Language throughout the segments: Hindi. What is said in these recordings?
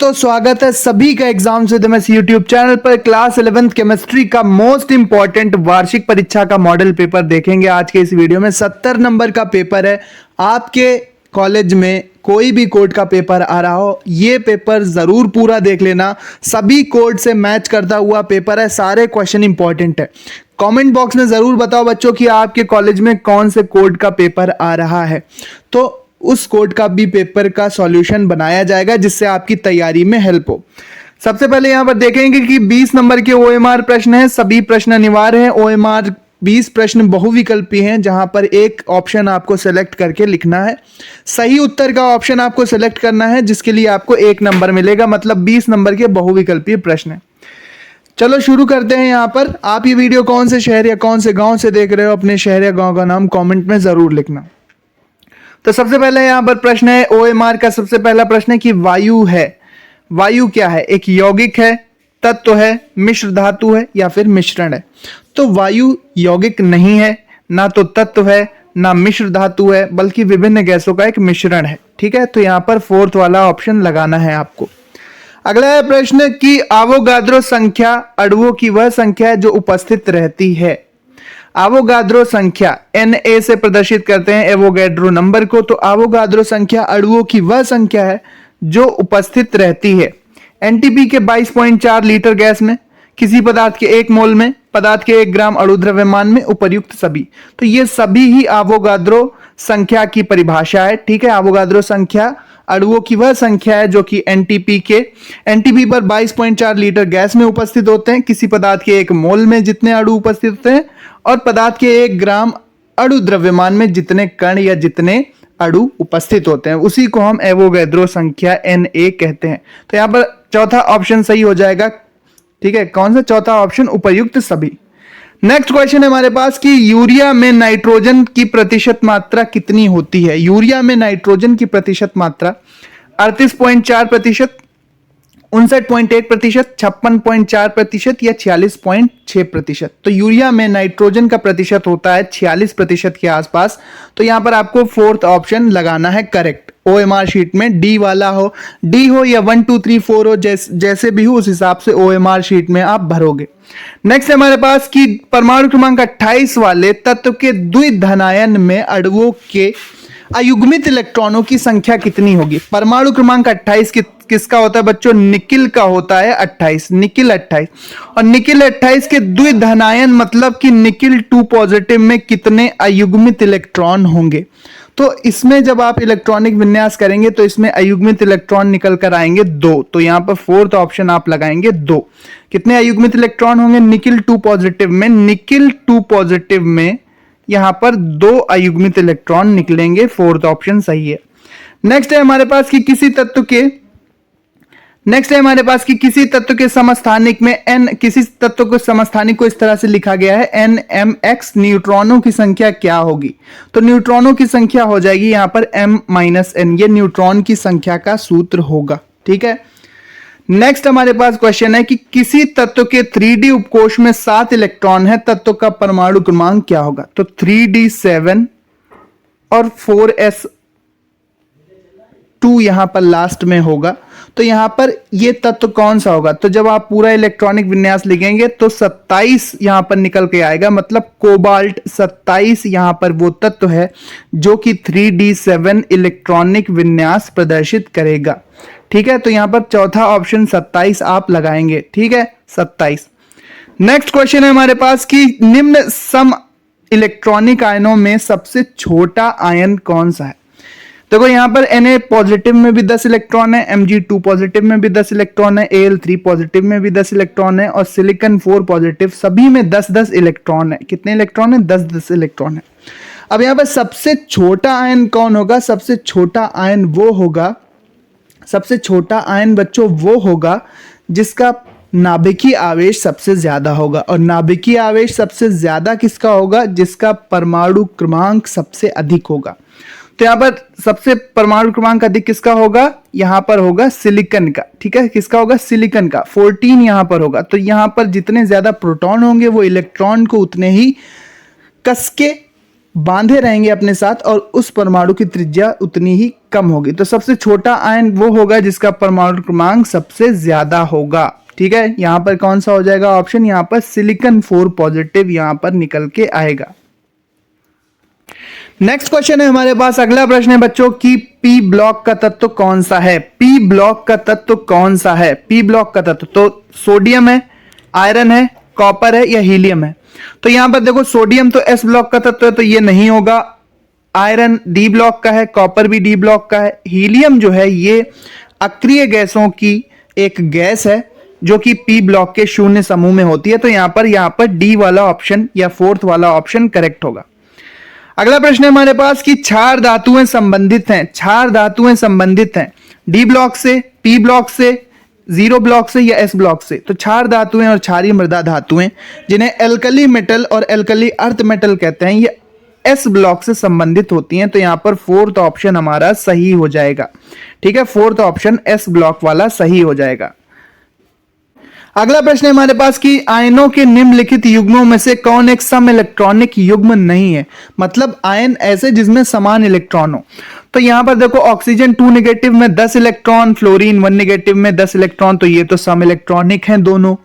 दोस्तों, स्वागत है सभी का एग्जाम से दमस यूट्यूब चैनल पर। क्लास 11th केमिस्ट्री का मोस्ट इंपॉर्टेंट वार्षिक परीक्षा का मॉडल पेपर देखेंगे आज के इस वीडियो में। 70 नंबर का पेपर है। आपके कॉलेज में कोई भी कोड का पेपर आ रहा हो, ये पेपर जरूर पूरा देख लेना। सभी कोड से मैच करता हुआ पेपर है, सारे क्वेश्चन इंपॉर्टेंट है। कमेंट बॉक्स में जरूर बताओ बच्चों कि आपके कॉलेज में कौन से कोड का पेपर आ रहा है, तो उस कोड का भी पेपर का सॉल्यूशन बनाया जाएगा जिससे आपकी तैयारी में हेल्प हो। सबसे पहले यहां पर देखेंगे कि 20 नंबर के ओएमआर प्रश्न हैं। सभी प्रश्न अनिवार्य हैं। ओएमआर 20 प्रश्न बहुविकल्पी हैं, जहां पर एक ऑप्शन आपको सेलेक्ट करके लिखना है। सही उत्तर का ऑप्शन आपको सेलेक्ट करना है, जिसके लिए आपको 1 नंबर मिलेगा। मतलब 20 नंबर के बहुविकल्पी प्रश्न है। चलो शुरू करते हैं। यहाँ पर आप ये वीडियो कौन से शहर या कौन से गांव से देख रहे हो, अपने शहर या गांव का नाम कमेंट में जरूर लिखना। तो सबसे पहले यहां पर प्रश्न है ओएमआर का। सबसे पहला प्रश्न है कि वायु है, वायु क्या है? एक यौगिक है, तत्व है, मिश्र धातु है या फिर मिश्रण है? तो वायु यौगिक नहीं है, ना तो तत्व है, ना मिश्र धातु है, बल्कि विभिन्न गैसों का एक मिश्रण है। ठीक है, तो यहां पर 4th वाला ऑप्शन लगाना है आपको। अगला है प्रश्न कि आवोगाद्रो संख्या अणुओं की वह संख्या है जो उपस्थित रहती है। आवोगाद्रो संख्या Na से प्रदर्शित करते हैं एवोगैड्रो नंबर को। तो आवोगाद्रो संख्या अणुओं की वह संख्या है जो उपस्थित रहती है एनटीपी के 22.4 लीटर गैस में, किसी पदार्थ के 1 मोल में, पदार्थ के 1 ग्राम अणु द्रव्यमान में, उपर्युक्त सभी। तो ये सभी ही आवोगाद्रो संख्या की परिभाषा है। ठीक है, आवोगाद्रो संख्या अणुओं की वह संख्या है जो कि एनटीपी पर 22.4 लीटर गैस में उपस्थित होते हैं, किसी पदार्थ के 1 मोल में जितने अणु उपस्थित होते हैं, और पदार्थ के 1 ग्राम अणु द्रव्यमान में जितने कण या जितने अणु उपस्थित होते हैं, उसी को हम एवोगैद्रो संख्या Na कहते हैं। तो यहां पर चौथा ऑप्शन सही हो जाएगा। ठीक है, कौन सा? चौथा ऑप्शन, उपर्युक्त सभी। नेक्स्ट क्वेश्चन है हमारे पास कि यूरिया में नाइट्रोजन की प्रतिशत मात्रा कितनी होती है? यूरिया में नाइट्रोजन की प्रतिशत मात्रा 38.4%, 59.1%, 56.4% या 46.6%। तो यूरिया में नाइट्रोजन का प्रतिशत होता है 46% के आसपास। तो यहां पर आपको 4th ऑप्शन लगाना है करेक्ट। ओएमआर शीट में डी वाला हो, डी हो या 1 2 3 4 हो, जैसे भी हो उस हिसाब से ओएमआर शीट में आप भरोगे। नेक्स्ट है हमारे पास कि परमाणु क्रमांक 28 वाले तत्व के द्विधनायन में अणुओं के अयुग्मित इलेक्ट्रॉनों की संख्या कितनी होगी? परमाणु क्रमांक 28 किसका होता है बच्चों? निकिल का होता है 28, निकिल 28। और निकिल 28 के द्विधनायन मतलब कि निकिल 2 पॉजिटिव में कितने अयुग्मित इलेक्ट्रॉन होंगे? तो इसमें जब आप इलेक्ट्रॉनिक विन्यास करेंगे तो इसमें अयुग्मित इलेक्ट्रॉन निकल कर आएंगे 2। तो यहां पर 4th ऑप्शन आप लगाएंगे 2। कितने अयुग्मित इलेक्ट्रॉन होंगे निकिल 2 पॉजिटिव में? निकिल 2 पॉजिटिव में यहां पर 2 अयुग्मित इलेक्ट्रॉन निकलेंगे। 4th ऑप्शन सही है। नेक्स्ट है हमारे पास कि किसी तत्व के समस्थानिक में किसी तत्व को समस्थानिक को इस तरह से लिखा गया है NMX, न्यूट्रॉनों की संख्या क्या होगी? तो न्यूट्रॉनों की संख्या हो जाएगी यहां पर M-N। ये न्यूट्रॉन की संख्या का सूत्र होगा। ठीक है, नेक्स्ट हमारे पास क्वेश्चन है कि किसी तत्व के 3D उपकोष में 7 इलेक्ट्रॉन है, तत्व का परमाणु क्रमांक क्या होगा? तो 3D7 और 4s2 यहां पर लास्ट में होगा। तो यहां पर ये तत्व कौन सा होगा? तो जब आप पूरा इलेक्ट्रॉनिक विन्यास लिखेंगे तो 27 यहां पर निकल के आएगा। मतलब कोबाल्ट 27 यहां पर वो तत्व है जो कि 3D7 इलेक्ट्रॉनिक विन्यास प्रदर्शित करेगा। ठीक है, तो यहां पर चौथा ऑप्शन 27 आप लगाएंगे। ठीक है, 27। नेक्स्ट क्वेश्चन है हमारे पास कि निम्न सम इलेक्ट्रॉनिक आयनों में सबसे छोटा आयन कौन सा है? देखो यहां पर Na पॉजिटिव में भी 10 इलेक्ट्रॉन है, Mg2 पॉजिटिव में भी 10 इलेक्ट्रॉन है, Al3 पॉजिटिव में भी 10 इलेक्ट्रॉन है, और सिलिकॉन 4 पॉजिटिव, सभी में 10-10 इलेक्ट्रॉन है। कितने इलेक्ट्रॉन है? 10-10 इलेक्ट्रॉन है। अब यहां पर सबसे छोटा आयन कौन होगा? सबसे छोटा आयन बच्चों वो होगा जिसका नाभिकीय आवेश सबसे ज्यादा होगा। और नाभिकीय आवेश सबसे ज्यादा किसका होगा? जिसका परमाणु क्रमांक सबसे अधिक होगा। तो यहां पर सबसे परमाणु क्रमांक अधिक किसका होगा? यहां पर होगा सिलिकॉन का। ठीक है, किसका होगा? सिलिकॉन का। 14 यहां पर होगा। तो यहां पर जितने ज्यादा प्रोटॉन होंगे वो इलेक्ट्रॉन को उतने ही कसके बांधे रहेंगे अपने साथ और उस परमाणु की त्रिज्या उतनी ही कम होगी। तो सबसे छोटा आयन वो होगा जिसका परमाणु क्रमांक सबसे ज्यादा होगा। ठीक है, यहां पर कौन सा हो जाएगा ऑप्शन, यहां पर सिलिकॉन 4 पॉजिटिव यहां पर निकल के आएगा। नेक्स्ट क्वेश्चन है हमारे पास, अगला प्रश्न है बच्चों की पी ब्लॉक का तत्व कौन सा है। पी ब्लॉक का तत्व कौन सा है? पी ब्लॉक का तत्व तो सोडियम है, आयरन है, कॉपर है या हीलियम है। तो यहां पर देखो सोडियम तो एस ब्लॉक का तत्व है तो ये नहीं होगा, आयरन डी ब्लॉक का है, कॉपर भी डी ब्लॉक का है, हीलियम जो है ये अक्रिय गैसों की एक गैस है जो कि पी ब्लॉक के शून्य समूह में होती है। तो यहां पर डी वाला ऑप्शन या फोर्थ वाला ऑप्शन करेक्ट होगा। अगला प्रश्न है हमारे पास कि क्षार धातुएं संबंधित हैं, क्षार धातुएं संबंधित हैं डी ब्लॉक से, पी ब्लॉक से, जीरो ब्लॉक से या एस ब्लॉक से। तो क्षार धातुएं और क्षारीय मृदा धातुएं जिन्हें एल्कली मेटल और एल्कली अर्थ मेटल कहते हैं ये एस ब्लॉक से संबंधित होती हैं। तो यहां पर फोर्थ ऑप्शन हमारा सही हो जाएगा। ठीक है, फोर्थ ऑप्शन एस ब्लॉक वाला सही हो जाएगा। अगला प्रश्न है हमारे पास कि आयनों के निम्नलिखित युग्मों में से कौन एक सम इलेक्ट्रॉनिक युग्म नहीं है। मतलब आयन ऐसे जिसमें समान इलेक्ट्रॉन हो। तो यहां पर देखो ऑक्सीजन 2 नेगेटिव में 10 इलेक्ट्रॉन, फ्लोरीन 1 नेगेटिव में 10 इलेक्ट्रॉन, तो ये तो सम इलेक्ट्रॉनिक हैं दोनों।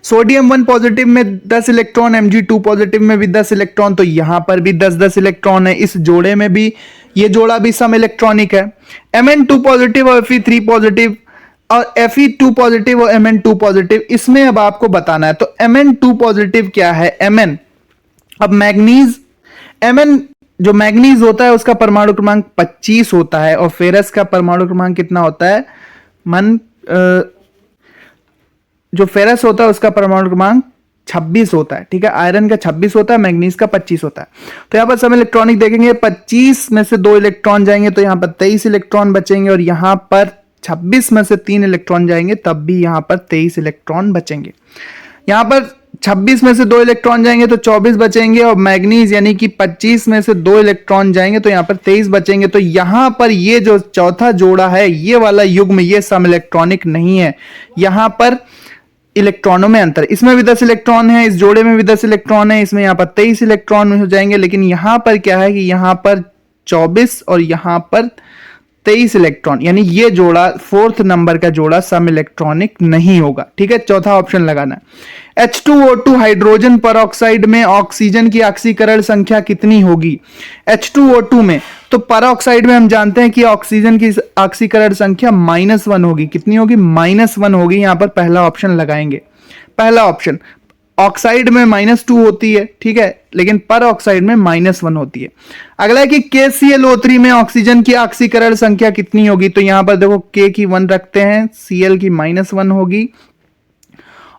सोडियम 1 पॉजिटिव में 10 इलेक्ट्रॉन, Mg2 पॉजिटिव में भी 10 इलेक्ट्रॉन, तो यहां पर भी 10-10 इलेक्ट्रॉन है। इस जोड़े में भी ये जोड़ा भी सम इलेक्ट्रॉनिक है। Mn2 पॉजिटिव और Fe3 पॉजिटिव और Fe2 पॉजिटिव और Mn2 पॉजिटिव, इसमें अब आपको बताना है। तो Mn2 पॉजिटिव क्या है? Mn, अब मैग्नीज, Mn जो मैग्नीज होता है उसका परमाणु क्रमांक 25 होता है और फेरस का परमाणु क्रमांक कितना होता है? जो फेरस होता है उसका परमाणु क्रमांक 26 होता है। ठीक है, आयरन का 26 होता है, मैग्नीज का 25 होता है। तो यहां पर सम इलेक्ट्रॉनिक देखेंगे, 25 में से 2 इलेक्ट्रॉन जाएंगे तो यहां पर 23 इलेक्ट्रॉन बचेंगे और यहां पर 26 में से 3 इलेक्ट्रॉन जाएंगे तब भी यहां पर 23 इलेक्ट्रॉन बचेंगे। यहां पर 26 में से 2 इलेक्ट्रॉन जाएंगे तो 24 बचेंगे और मैग्नीज यानी कि 25 में से 2 इलेक्ट्रॉन जाएंगे तो यहां पर 23 बचेंगे। तो यहां पर ये जो चौथा जोड़ा है ये वाला युग्म ये सम इलेक्ट्रॉनिक नहीं है। यहां पर इलेक्ट्रॉनों में अंतर, इसमें भी 10 इलेक्ट्रॉन है, इस जोड़े में भी 10 इलेक्ट्रॉन है, इसमें यहां पर 23 इलेक्ट्रॉन हो जाएंगे। लेकिन यहां पर क्या है कि यहां पर 24 और यहां पर 23 इलेक्ट्रॉन, यानी ये जोड़ा फोर्थ नंबर का जोड़ा सम इलेक्ट्रॉनिक नहीं होगा। ठीक है, चौथा ऑप्शन लगाना है। H2O2 हाइड्रोजन परऑक्साइड में ऑक्सीजन की ऑक्सीकरण संख्या कितनी होगी? H2O2 में, तो परऑक्साइड में हम जानते हैं कि ऑक्सीजन की ऑक्सीकरण संख्या -1 होगी। कितनी होगी? -1 होगी। यहां पर पहला ऑप्शन लगाएंगे। पहला ऑप्शन, ऑक्साइड में -2 होती है, ठीक है, लेकिन पर ऑक्साइड में -1 होती है। अगला है कि KClO3 में ऑक्सीजन की ऑक्सीकरण संख्या कितनी होगी? तो यहां पर देखो K की 1 रखते हैं, Cl की -1 होगी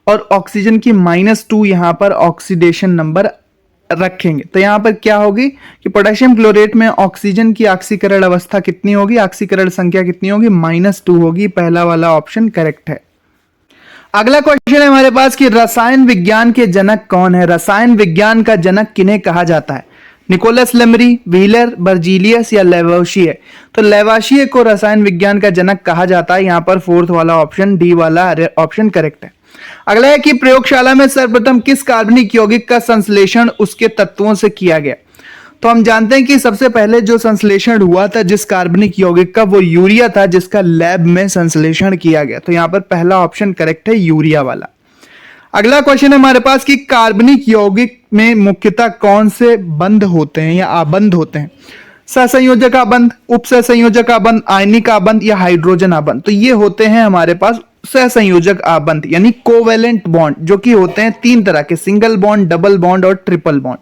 और ऑक्सीजन की -2 यहां पर ऑक्सीडेशन नंबर रखेंगे। तो यहां पर क्या होगी कि पोटेशियम क्लोरेट में ऑक्सीजन की ऑक्सीकरण अवस्था कितनी होगी, ऑक्सीकरण संख्या कितनी होगी? -2 होगी। पहला वाला ऑप्शन करेक्ट है। अगला क्वेश्चन है हमारे पास कि रसायन विज्ञान के जनक कौन है? रसायन विज्ञान का जनक किन्हें कहा जाता है? निकोलस लेमरी, व्हीलर, बर्जीलियस या लेवोशिए? तो लेवोशिए को रसायन विज्ञान का जनक कहा जाता है। यहां पर फोर्थ वाला ऑप्शन डी वाला ऑप्शन करेक्ट है। अगला है कि प्रयोगशाला में सर्वप्रथम किस कार्बनिक यौगिक का संश्लेषण उसके तत्वों से किया गया? तो हम जानते हैं कि सबसे पहले जो संश्लेषण हुआ था जिस कार्बनिक यौगिक का, वो यूरिया था जिसका लैब में संश्लेषण किया गया। तो यहां पर पहला ऑप्शन करेक्ट है, यूरिया वाला। अगला क्वेश्चन है हमारे पास कि कार्बनिक यौगिक में मुख्यतः कौन से बंध होते हैं या आबंध होते हैं? सहसंयोजक आबंध, उपसहसंयोजक आबंध, आयनिक आबंध या हाइड्रोजन आबंध? तो ये होते हैं हमारे पास सहसंयोजक आबंध यानी कोवेलेंट बॉन्ड, जो कि होते हैं 3 तरह के, सिंगल बॉन्ड, डबल बॉन्ड और ट्रिपल बॉन्ड।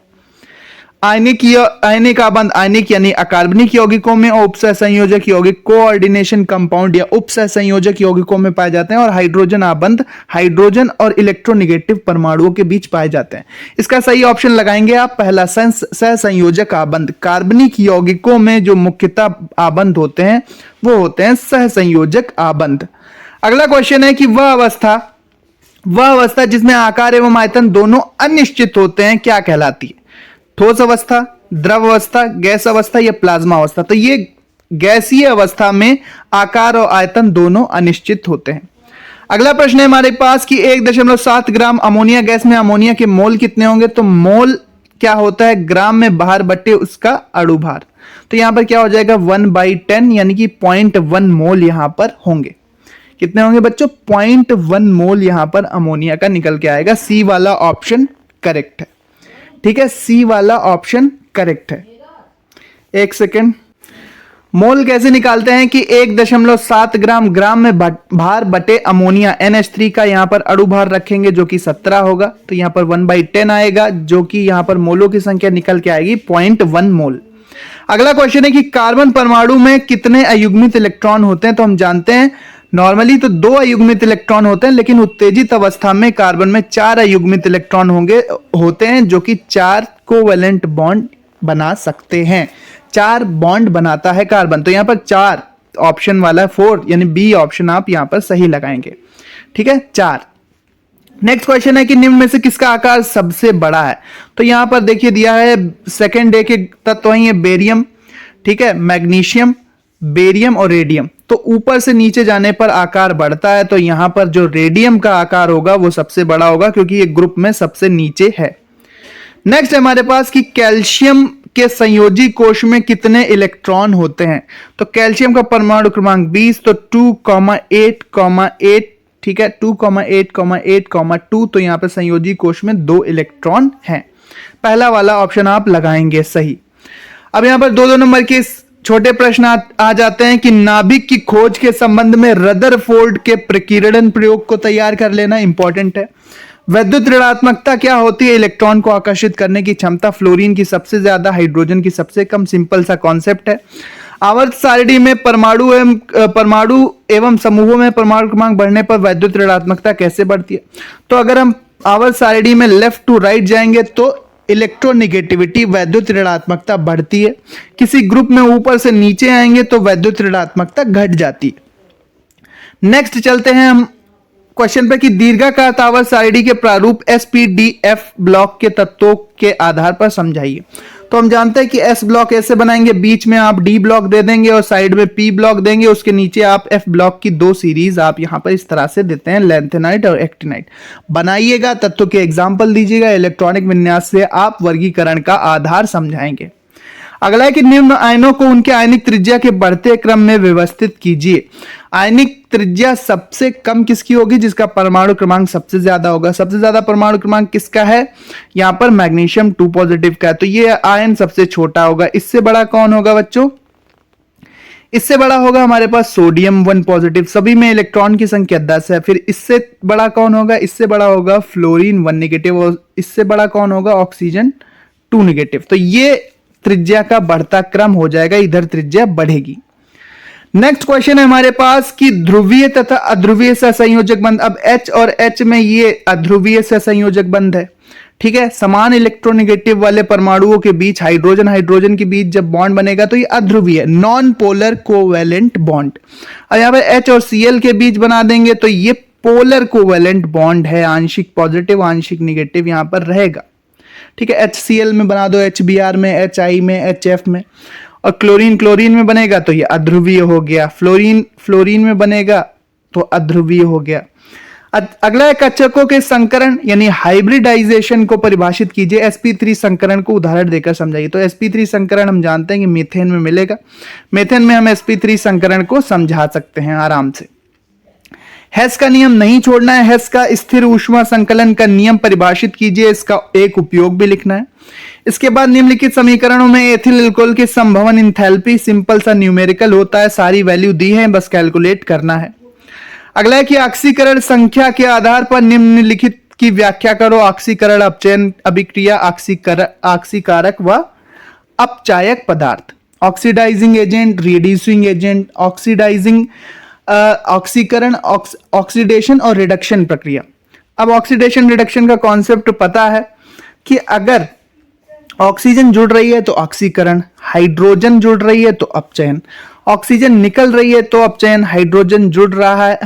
आयनिक आबंध, आयनिक यानी अकार्बनिक यौगिकों में और उपसहसंयोजक यौगिक कोऑर्डिनेशन कंपाउंड या उपसहसंयोजक यौगिकों में पाए जाते हैं। और हाइड्रोजन आबंध हाइड्रोजन और इलेक्ट्रोनेगेटिव परमाणुओं के बीच पाए जाते हैं। इसका सही ऑप्शन लगाएंगे आप, पहला सहसंयोजक आबंध। कार्बनिक यौगिकों में जो मुख्यतः आबंध होते हैं वो होते हैं सहसंयोजक आबंध। अगला क्वेश्चन है कि वह अवस्था जिसमें आकार एवं आयतन दोनों अनिश्चित होते हैं क्या कहलाती है? ठोस अवस्था, द्रव अवस्था, गैस अवस्था या प्लाज्मा अवस्था? तो ये गैसीय अवस्था में आकार और आयतन दोनों अनिश्चित होते हैं। अगला प्रश्न है हमारे पास कि 1.7 ग्राम अमोनिया गैस में अमोनिया के मोल कितने होंगे? तो मोल क्या होता है ग्राम में भार बटे उसका अणु भार। तो यहां पर क्या हो जाएगा 1/10 यानी कि 0.1 मोल यहां पर होंगे। कितने होंगे बच्चों 0.1 मोल यहां पर अमोनिया का निकल के आएगा। सी वाला ऑप्शन करेक्ट है। ठीक है, सी वाला ऑप्शन करेक्ट है। एक सेकेंड, मोल कैसे निकालते हैं कि 1.7 ग्राम में भार बटे अमोनिया NH3 का यहां पर अणु भार रखेंगे जो कि 17 होगा, तो यहां पर 1/10 आएगा जो कि यहां पर मोलों की संख्या निकल के आएगी 0.1 मोल। अगला क्वेश्चन है कि कार्बन परमाणु में कितने अयुग्मित इलेक्ट्रॉन होते हैं। तो हम जानते हैं नॉर्मली तो 2 अयुग्मित इलेक्ट्रॉन होते हैं, लेकिन उत्तेजित अवस्था में कार्बन में 4 अयुग्मित इलेक्ट्रॉन होते हैं जो कि 4 कोवेलेंट बॉन्ड बना सकते हैं। 4 बॉन्ड बनाता है कार्बन। तो यहां पर 4 ऑप्शन वाला 4 यानी बी ऑप्शन आप यहां पर सही लगाएंगे। ठीक है, 4। नेक्स्ट क्वेश्चन है कि निम्न में से किसका आकार सबसे बड़ा है। तो यहां पर देखिए दिया है सेकंड डे के तत्व ही है बेरियम, ठीक है, मैग्नीशियम, बेरियम और रेडियम। तो ऊपर से नीचे जाने पर आकार बढ़ता है, तो यहां पर जो रेडियम का आकार होगा वो सबसे बड़ा होगा क्योंकि ये ग्रुप में सबसे नीचे है। नेक्स्ट हमारे पास कि कैल्शियम के संयोजी कोश में कितने इलेक्ट्रॉन होते हैं। तो कैल्शियम का परमाणु क्रमांक 20, तो 2,8,8, ठीक है, 2,8,8,2। तो यहां पर संयोजी कोश में 2 इलेक्ट्रॉन हैं। पहला वाला ऑप्शन आप लगाएंगे सही। अब यहां पर 2-2 नंबर के छोटे प्रश्न आ जाते हैं कि नाभिक की खोज के संबंध में रदरफोर्ड के प्रकीर्णन प्रयोग को तैयार कर लेना इंपॉर्टेंट है। वैद्युत ऋणात्मकता क्या होती है, इलेक्ट्रॉन को आकर्षित करने की क्षमता, फ्लोरीन की सबसे ज्यादा, हाइड्रोजन की सबसे कम। सिंपल सा कॉन्सेप्ट है। आवर्त सारणी में परमाणु एवं समूहों में परमाणु क्रमांक बढ़ने पर वैद्युत ऋणात्मकता कैसे बढ़ती है। तो अगर हम आवर्त सारणी में लेफ्ट टू राइट जाएंगे तो इलेक्ट्रोनेगेटिविटी वैद्युत ऋणात्मकता बढ़ती है। किसी ग्रुप में ऊपर से नीचे आएंगे तो वैद्युत ऋणात्मकता घट जाती है। नेक्स्ट चलते हैं हम क्वेश्चन पे कि दीर्घाकार आवर्त सारणी के प्रारूप SPDF ब्लॉक के तत्वों के आधार पर समझाइए। तो हम जानते हैं कि S ब्लॉक ऐसे बनाएंगे, बीच में आप D ब्लॉक दे देंगे और साइड में P ब्लॉक देंगे, उसके नीचे आप F ब्लॉक की 2 सीरीज आप यहां पर इस तरह से देते हैं, लैंथेनाइट और एक्टिनाइट। बनाइएगा, तत्व के एग्जाम्पल दीजिएगा, इलेक्ट्रॉनिक विन्यास से आप वर्गीकरण का आधार समझाएंगे। अगला है कि निम्न आयनों को उनके आयनिक त्रिज्या के बढ़ते क्रम में व्यवस्थित कीजिए। आयनिक त्रिज्या सबसे कम किसकी होगी, जिसका परमाणु क्रमांक सबसे ज्यादा होगा। सबसे ज्यादा परमाणु क्रमांक किसका है, यहां पर मैग्नीशियम 2 पॉजिटिव का है, तो ये आयन सबसे छोटा होगा। इससे बड़ा कौन होगा बच्चों, इससे बड़ा होगा हमारे पास सोडियम 1 पॉजिटिव, सभी में इलेक्ट्रॉन की संख्या 10 है। फिर इससे बड़ा कौन होगा, इससे बड़ा होगा फ्लोरीन 1 नेगेटिव और इससे बड़ा कौन होगा ऑक्सीजन 2 नेगेटिव। तो ये त्रिज्या का बढ़ता क्रम हो जाएगा, इधर त्रिज्या बढ़ेगी। नेक्स्ट क्वेश्चन है हमारे पास कि ध्रुवीय तथा अध्रुवीय सहसंयोजक बंध। अब H और H में ये अध्रुवीय सहसंयोजक बंध है, ठीक है। समान इलेक्ट्रोनेगेटिव वाले परमाणुओं के बीच हाइड्रोजन के बीच जब बॉन्ड बनेगा तो ये अध्रुवीय, नॉन पोलर कोवेलेंट बॉन्ड। अब यहां पर H और Cl के बीच बना देंगे तो ये पोलर कोवेलेंट बॉन्ड है, आंशिक पॉजिटिव आंशिक निगेटिव यहां पर रहेगा, ठीक है। HCl में बना दो, HBr में, HI में, HF में, और क्लोरीन में बनेगा तो ये अध्रुवीय हो गया। फ्लोरीन में बनेगा तो अध्रुवीय हो गया। अगला है कक्षकों के संकरण यानी हाइब्रिडाइजेशन को परिभाषित कीजिए। sp3 संकरण को उदाहरण देकर समझाइए। तो sp3 संकरण हम जानते हैं कि मीथेन में मिलेगा। मीथेन में हम sp3 संकरण को समझा सकते हैं आराम से। हेस का नियम नहीं छोड़ना है। हेस का स्थिर ऊष्मा संकलन का नियम परिभाषित कीजिए, इसका एक उपयोग भी लिखना है। इसके बाद निम्नलिखित समीकरणों में एथिल अल्कोहल की संभवन इंथैल्पी, सिंपल सा न्यूमेरिकल होता है, सारी वैल्यू दी है, बस कैलकुलेट करना है। अगला है कि ऑक्सीकरण संख्या के आधार पर निम्नलिखित की व्याख्या करो। ऑक्सीकरण अपचयन अभिक्रिया, ऑक्सीकारक व अपचायक पदार्थ, ऑक्सीडाइजिंग एजेंट, रिड्यूसिंग एजेंट, ऑक्सीकरण, ऑक्सीडेशन और रिडक्शन प्रक्रिया। अब ऑक्सीडेशन रिडक्शन का कॉन्सेप्ट पता है कि अगर ऑक्सीजन जुड़ रही है तो ऑक्सीकरण, हाइड्रोजन जुड़ रही है तो अपचयन, ऑक्सीजन निकल रही है तो अपचयन, हाइड्रोजन जुड़ रहा है,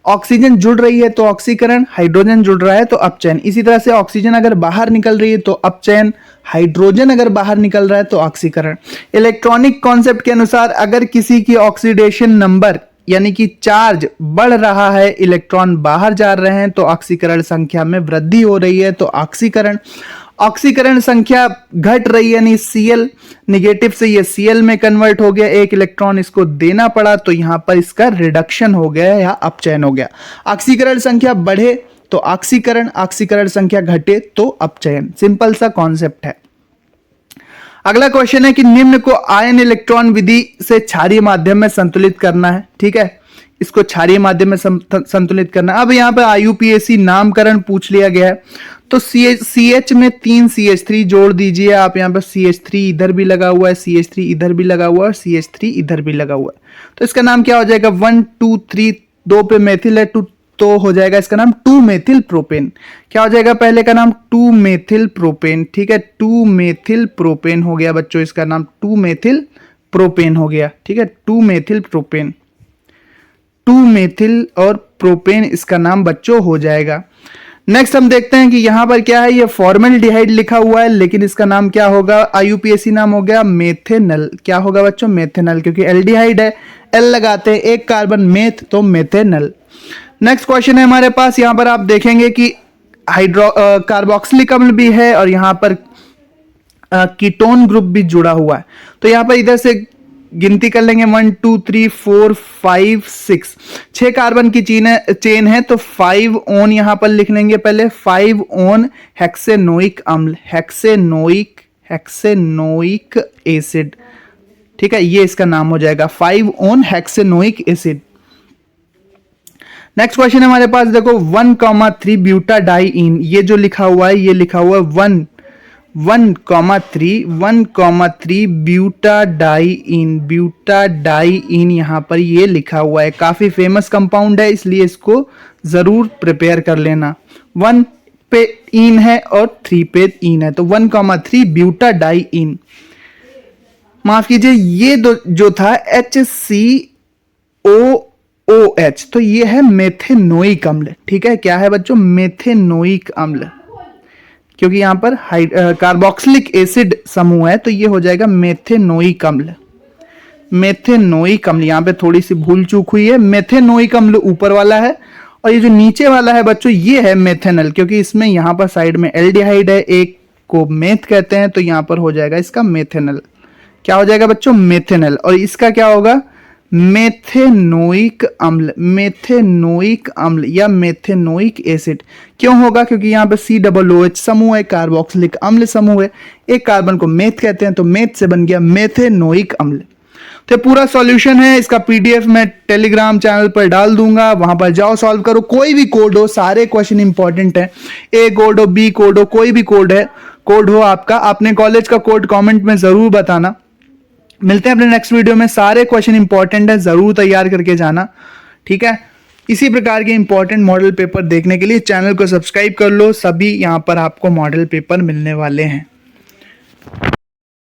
ऑक्सीजन जुड़ रही है तो ऑक्सीकरण, हाइड्रोजन जुड़ रहा है तो अपचयन। इसी तरह से ऑक्सीजन अगर बाहर निकल रही है तो अपचयन, हाइड्रोजन अगर बाहर निकल रहा है तो ऑक्सीकरण। इलेक्ट्रॉनिक कॉन्सेप्ट के अनुसार अगर किसी की ऑक्सीडेशन नंबर यानी कि चार्ज बढ़ रहा है, इलेक्ट्रॉन बाहर जा रहे हैं तो ऑक्सीकरण संख्या में वृद्धि हो रही है तो ऑक्सीकरण। ऑक्सीकरण संख्या घट रही है, यानी Cl निगेटिव से ये Cl में कन्वर्ट हो गया, एक इलेक्ट्रॉन इसको देना पड़ा तो यहां पर इसका रिडक्शन हो गया या अपचयन हो गया। ऑक्सीकरण संख्या बढ़े तो ऑक्सीकरण, ऑक्सीकरण संख्या घटे तो अपचयन। सिंपल सा कॉन्सेप्ट है। अगला क्वेश्चन है कि निम्न को आयन इलेक्ट्रॉन विधि से क्षारीय माध्यम में संतुलित करना है। ठीक है, इसको क्षारीय माध्यम में संतुलित करना। अब यहाँ पे IUPAC नामकरण पूछ लिया गया है, तो CH में 3 CH3 जोड़ दीजिए आप। यहाँ पे CH3 इधर भी लगा हुआ है, CH3 इधर भी लगा हुआ है और CH3 इधर भी लगा हुआ है, तो इसका नाम क्या हो जाएगा? 1 2 3, 2 पे मेथिल है, 2 तो हो जाएगा इसका नाम 2 मेथिल प्रोपेन। क्या हो जाएगा? पहले का नाम 2 मेथिल प्रोपेन। ठीक है, 2 मेथिल प्रोपेन हो गया बच्चों, इसका नाम 2 मेथिल प्रोपेन हो गया। ठीक है, 2 मेथिल प्रोपेन, 2 मेथिल और प्रोपेन इसका नाम बच्चों हो जाएगा। नेक्स्ट हम देखते हैं कि यहां पर क्या है, ये फॉर्मल्डिहाइड लिखा हुआ है, लेकिन इसका नाम क्या होगा? IUPAC नाम हो गया मेथेनल। क्या होगा बच्चों? मेथेनल, क्योंकि एल्डिहाइड है, एल लगाते हैं, एक कार्बन मेथ, तो मेथेनल। नेक्स्ट क्वेश्चन है हमारे पास, यहां पर आप देखेंगे कि कार्बोक्सिलिक अम्ल भी है और यहां पर कीटोन ग्रुप भी जुड़ा हुआ है, तो यहां पर इधर से गिनती कर लेंगे 1 2 3 4 5 6, 6 कार्बन की चेन है, तो 5 ओन यहां पर लिख लेंगे पहले, 5 ओन हेक्सेनोइक अम्ल, हेक्सेनोइक एसिड। ठीक है, ये इसका नाम हो जाएगा 5 ओन हेक्सेनोइक एसिड। नेक्स्ट क्वेश्चन है हमारे पास, देखो 1,3 ब्यूटाडाइइन, ये जो लिखा हुआ है, ये लिखा हुआ है 1,3 ब्यूटाडाइइन यहां पर ये लिखा हुआ है। काफी फेमस कंपाउंड है, इसलिए इसको जरूर प्रिपेयर कर लेना। 1 पे इन है और 3 पे इन है, तो 1,3 ब्यूटाडाइइन। माफ कीजिए, ये जो था HCOOH, तो ये है मेथेनोइक अम्ल। ठीक है, क्या है बच्चों? मेथेनोइक अम्ल, क्योंकि यहां पर कार्बोक्सिलिक एसिड समूह है, तो ये हो जाएगा मेथेनोइक अम्ल। मेथेनोइक अम्ल, यहां पे थोड़ी सी भूल चूक हुई है, मेथेनोइक अम्ल ऊपर वाला है और ये जो नीचे वाला है बच्चों, ये है मेथेनल, क्योंकि इसमें यहां पर साइड में एल्डिहाइड है, एक को मेथ कहते हैं, तो यहां पर हो जाएगा इसका मेथेनल। क्या हो जाएगा बच्चों? मेथेनल। और इसका क्या होगा? मेथेनोइक अम्ल, मेथेनोइक अम्ल या मेथेनोइक एसिड। क्यों होगा? क्योंकि यहाँ पे COOH समूह है, कार्बोक्सिलिक अम्ल समूह है, एक कार्बन को मेथ कहते हैं, तो मेथ से बन गया मेथेनोइक अम्ल। तो पूरा सॉल्यूशन है, इसका PDF मैं टेलीग्राम चैनल पर डाल दूंगा, वहां पर जाओ सॉल्व करो। कोई भी कोड हो, सारे क्वेश्चन इंपॉर्टेंट है, A कोड हो, B कोड हो, कोई भी कोड हो आपका, अपने कॉलेज का कोड कमेंट में जरूर बताना। मिलते हैं अपने नेक्स्ट वीडियो में। सारे क्वेश्चन इंपॉर्टेंट है, जरूर तैयार करके जाना। ठीक है, इसी प्रकार के इंपॉर्टेंट मॉडल पेपर देखने के लिए चैनल को सब्सक्राइब कर लो, सभी यहां पर आपको मॉडल पेपर मिलने वाले हैं।